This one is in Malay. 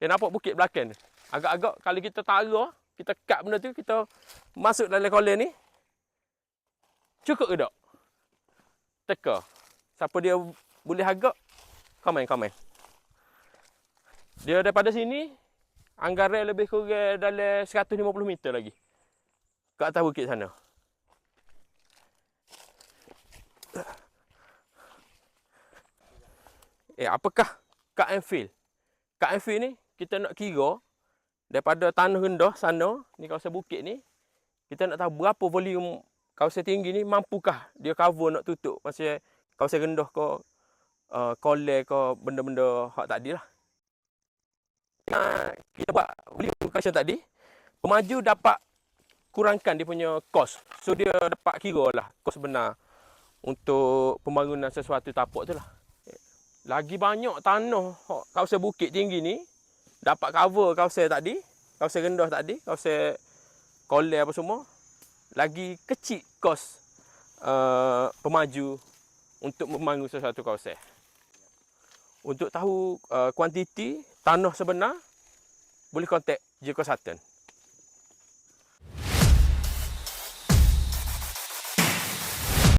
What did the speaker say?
Dia nampak bukit belakang ni. Agak-agak kalau kita taruh, kita cut benda tu, kita masuk dalam kolam ni. Cukup ke tak? Teka. Siapa dia boleh agak, komen. Dia daripada sini, anggaran lebih kurang dalam 150 meter lagi. Ke atas bukit sana. Apakah cut and fill? Cut and fill ni, kita nak kira daripada tanah rendah sana, ni kawasan bukit ni, kita nak tahu berapa volume kawasan tinggi ni, mampukah dia cover nak tutup masa kawasan rendah ke, kolam ke, benda-benda hak tadi lah. Kita buat volume kawasan tadi, pemaju dapat kurangkan dia punya kos. So, dia dapat kira lah kos benar untuk pembangunan sesuatu tapak tu lah. Lagi banyak tanah kawasan bukit tinggi ni dapat cover kawasan tadi, kawasan rendah tadi, kawasan kolam apa semua, lagi kecil kos pemaju untuk membangun sesuatu kawasan. Untuk tahu kuantiti tanah sebenar, boleh kontak Jeko Sutton.